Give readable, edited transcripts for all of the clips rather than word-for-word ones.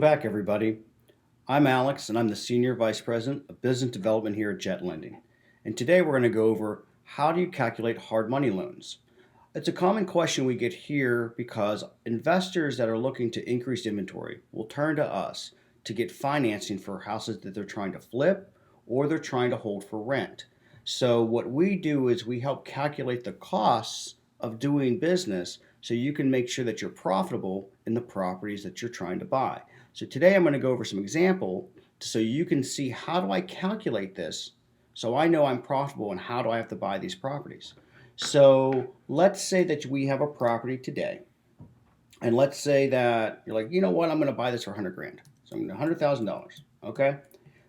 Back, everybody. I'm Alex, and I'm the Senior Vice President of Business Development here at Jet Lending. And today we're going to go over how do you calculate hard money loans? It's a common question we get here because investors that are looking to increase inventory will turn to us to get financing for houses that they're trying to flip or they're trying to hold for rent. So, what we do is we help calculate the costs of doing business so you can make sure that you're profitable in the properties that you're trying to buy. So, today I'm going to go over some example so you can see how do I calculate this so I know I'm profitable and how do I have to buy these properties. So let's say that we have a property today, and let's say that you're like, you know what, I'm going to buy this for 100 grand. So I'm going to $100,000. Okay.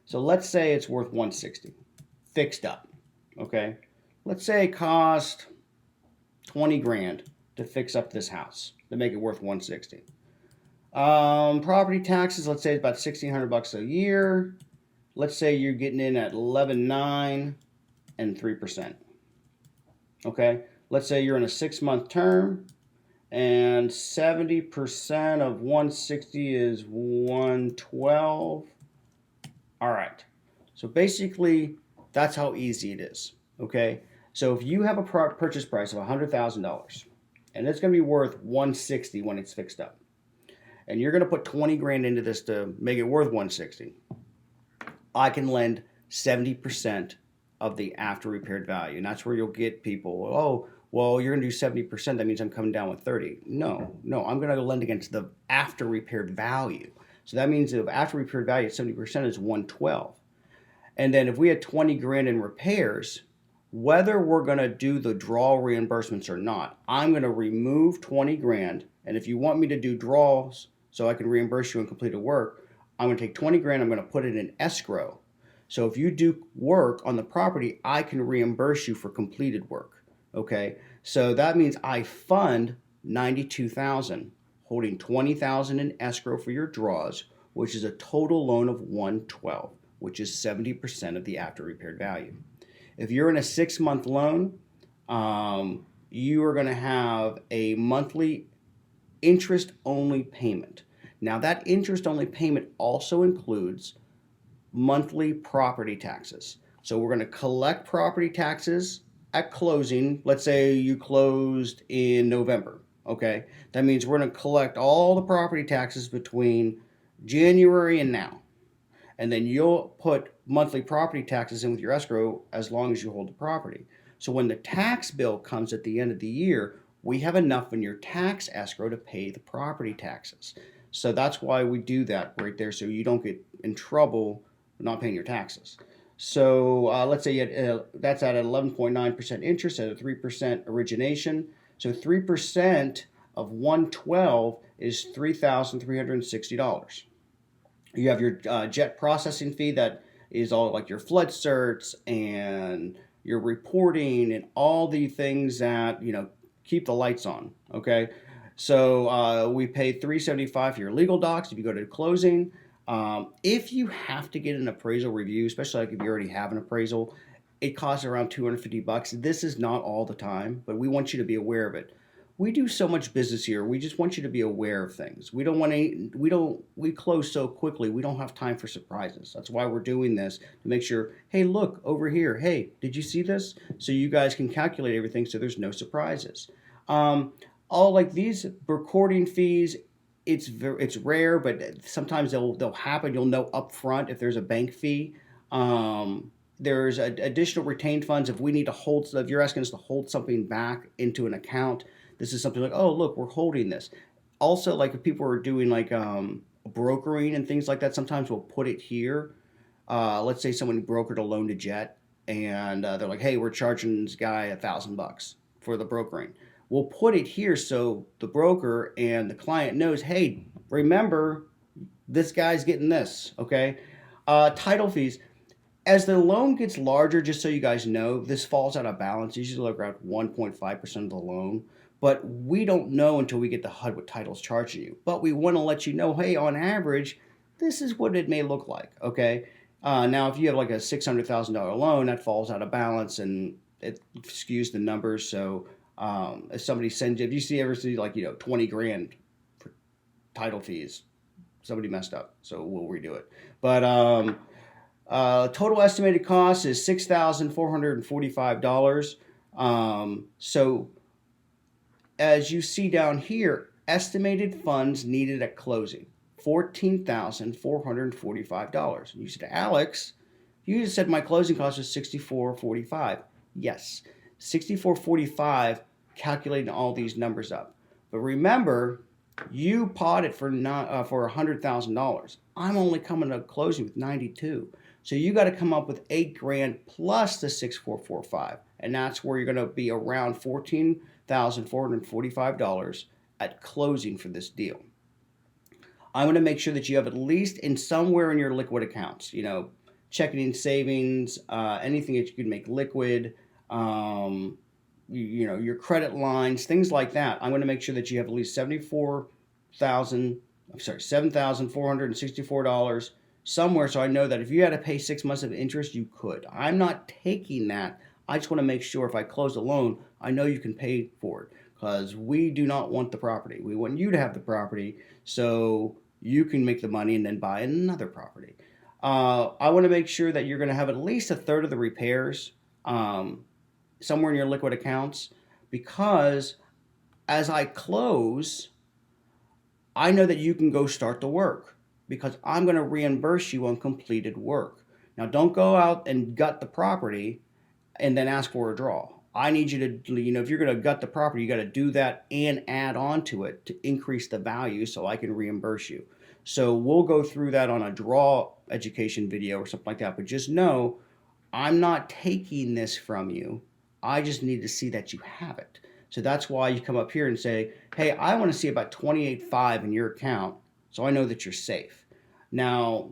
So let's say it's worth 160, fixed up. Okay. Let's say it cost 20 grand to fix up this house to make it worth 160. Property taxes, let's say it's about 1,600 bucks a year. Let's say you're getting in at 11.9 and 3%. Okay. Let's say you're in a 6-month term and 70% of 160 is 112. All right. So basically, that's how easy it is. Okay. So if you have a purchase price of $100,000 and it's going to be worth 160 when it's fixed up, and you're going to put 20 grand into this to make it worth 160, I can lend 70% of the after repaired value. And that's where you'll get people, oh, well, you're going to do 70%. That means I'm coming down with 30. No, I'm going to lend against the after repaired value. So that means the after repaired value at 70% is 112. And then if we had 20 grand in repairs, whether we're going to do the draw reimbursements or not, I'm going to remove 20 grand. And if you want me to do draws so I can reimburse you and completed work, I'm going to take 20 grand, I'm going to put it in escrow. So if you do work on the property, I can reimburse you for completed work. Okay? So that means I fund 92,000, holding 20,000 in escrow for your draws, which is a total loan of 112, which is 70% of the after repaired value. If you're in a 6-month loan, you are going to have a monthly interest only payment. Now, that interest only payment also includes monthly property taxes. So, we're going to collect property taxes at closing. Let's say you closed in November. Okay. That means we're going to collect all the property taxes between January and now. And then you'll put monthly property taxes in with your escrow as long as you hold the property. So when the tax bill comes at the end of the year, we have enough in your tax escrow to pay the property taxes. So that's why we do that right there, so you don't get in trouble not paying your taxes. So let's say that's at an 11.9% interest at a 3% origination. So 3% of 112 is $3,360. You have your jet processing fee that is all like your flood certs and your reporting and all the things that keep the lights on. Okay, so we pay $375 for your legal docs if you go to closing. If you have to get an appraisal review, especially like if you already have an appraisal, it costs around $250. This is not all the time, but we want you to be aware of it. We do so much business here. We just want you to be aware of things. We don't want to. We close so quickly. We don't have time for surprises. That's why we're doing this to make sure. Hey, look over here. Hey, did you see this? So you guys can calculate everything so there's no surprises. All like these recording fees, it's rare, but sometimes they'll happen. You'll know up front if there's a bank fee. There's additional retained funds if we need to hold. If you're asking us to hold something back into an account, this is something like, oh look, we're holding this. Also, like if people are doing like brokering and things like that, sometimes we'll put it here. Let's say someone brokered a loan to Jet, and they're like, hey, we're charging this guy $1,000 for the brokering. We'll put it here so the broker and the client knows, hey, remember, this guy's getting this, okay? Title fees. As the loan gets larger, just so you guys know, this falls out of balance. Usually around 1.5% of the loan. But we don't know until we get the HUD what title's charging you. But we want to let you know, hey, on average, this is what it may look like, okay? Now, if you have like a $600,000 loan, that falls out of balance and it skews the numbers. So if somebody sends you, if you ever see like, 20 grand for title fees, somebody messed up, so we'll redo it. But total estimated cost is $6,445. So as you see down here, estimated funds needed at closing, $14,445. You said, Alex, you just said my closing cost was $64.45. Yes, $64.45 calculating all these numbers up. But remember, you bought it for for $100,000. I'm only coming to closing with 92. So you got to come up with $8,000 plus the 6,445, and that's where you're going to be around $14,445 at closing for this deal. I'm going to make sure that you have at least in somewhere in your liquid accounts, checking and savings, anything that you can make liquid, your credit lines, things like that. I'm going to make sure that you have at least $7,464 somewhere, so I know that if you had to pay 6 months of interest, you could. I'm not taking that. I just want to make sure if I close a loan, I know you can pay for it, because we do not want the property. We want you to have the property so you can make the money and then buy another property. I want to make sure that you're going to have at least a third of the repairs somewhere in your liquid accounts, because as I close, I know that you can go start the work, because I'm going to reimburse you on completed work. Now, don't go out and gut the property and then ask for a draw. I need you to, if you're going to gut the property, you got to do that and add on to it to increase the value so I can reimburse you. So we'll go through that on a draw education video or something like that. But just know, I'm not taking this from you. I just need to see that you have it. So that's why you come up here and say, hey, I want to see about 28.5 in your account so I know that you're safe. Now,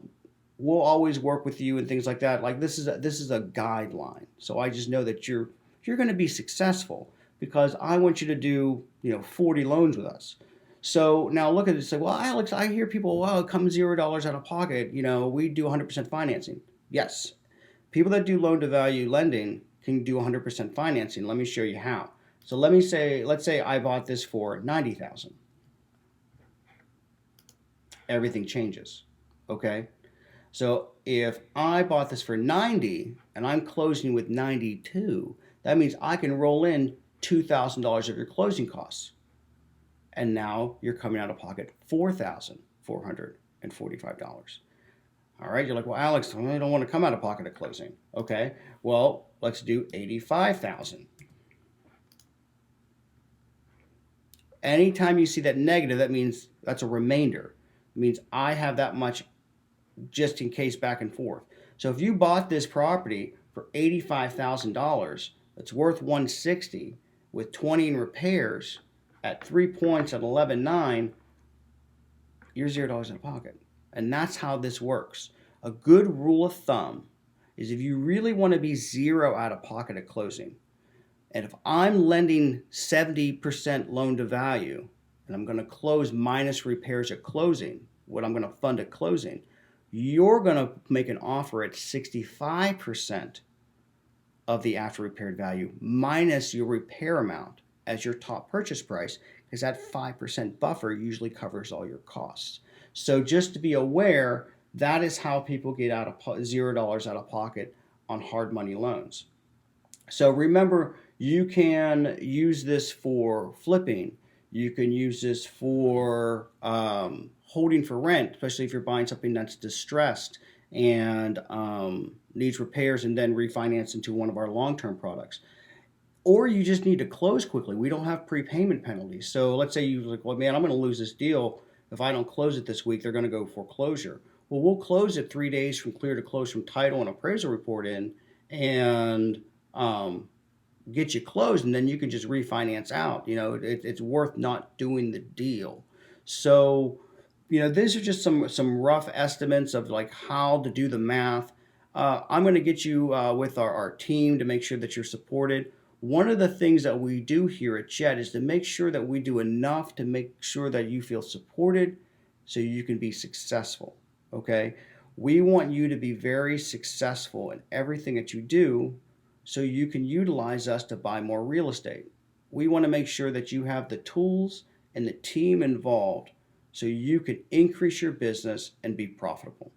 we'll always work with you and things like that. Like this is a guideline. So I just know that you're going to be successful, because I want you to do 40 loans with us. So now look at it and say, well, Alex, I hear people, well, it comes $0 out of pocket. We do 100% financing. Yes, people that do loan to value lending can do 100% financing. Let me show you how. So let's say I bought this for $90,000. Everything changes. Okay. So if I bought this for 90 and I'm closing with 92, that means I can roll in $2,000 of your closing costs. And now you're coming out of pocket $4,445. All right, you're like, well, Alex, I don't want to come out of pocket at closing. Okay, well, let's do $85,000. Anytime you see that negative, that means that's a remainder. It means I have that much just in case back and forth. So if you bought this property for $85,000, that's worth $160 with 20 in repairs at 3 points at 11.9, you're $0 out of pocket. And that's how this works. A good rule of thumb is if you really want to be zero out of pocket at closing, and if I'm lending 70% loan to value and I'm going to close minus repairs at closing, what I'm going to fund at closing, you're going to make an offer at 65% of the after repaired value minus your repair amount as your top purchase price, because that 5% buffer usually covers all your costs. So just to be aware, that is how people get out of $0 out of pocket on hard money loans. So remember, you can use this for flipping. You can use this for holding for rent, especially if you're buying something that's distressed and needs repairs and then refinance into one of our long-term products. Or you just need to close quickly. We don't have prepayment penalties. So let's say you're like, well, man, I'm going to lose this deal. If I don't close it this week, they're going to go foreclosure. Well, we'll close it 3 days from clear to close from title and appraisal report in, and get you closed, and then you can just refinance out. It's worth not doing the deal. So, these are just some rough estimates of like how to do the math. I'm going to get you with our team to make sure that you're supported. One of the things that we do here at Jet is to make sure that we do enough to make sure that you feel supported so you can be successful, okay? We want you to be very successful in everything that you do so you can utilize us to buy more real estate. We want to make sure that you have the tools and the team involved so you can increase your business and be profitable.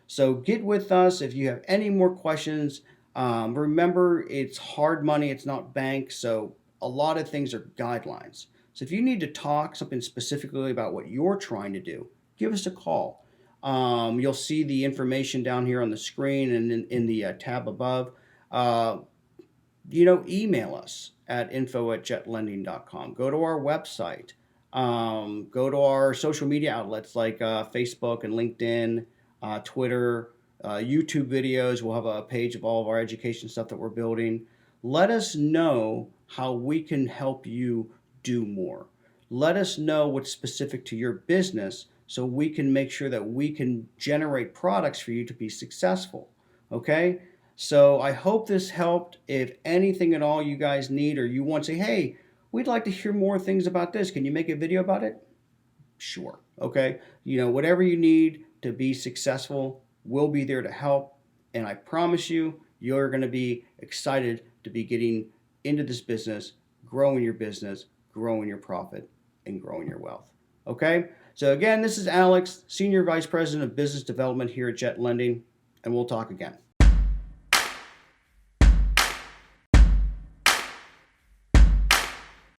So get with us if you have any more questions. Remember, it's hard money, it's not bank, so a lot of things are guidelines. So if you need to talk something specifically about what you're trying to do, give us a call. You'll see the information down here on the screen and in the tab above. Uh, Email us at info@jetlending.com. Go to our website. Go to our social media outlets like Facebook and LinkedIn, Twitter, YouTube videos. We'll have a page of all of our education stuff that we're building. Let us know how we can help you do more. Let us know what's specific to your business so we can make sure that we can generate products for you to be successful. Okay? So I hope this helped. If anything at all you guys need or you want to say, hey, we'd like to hear more things about this. Can you make a video about it? Sure. Okay. Whatever you need to be successful, we'll be there to help. And I promise you, you're going to be excited to be getting into this business, growing your business, growing your profit, and growing your wealth. Okay. So again, this is Alex, Senior Vice President of Business Development here at Jet Lending, and we'll talk again.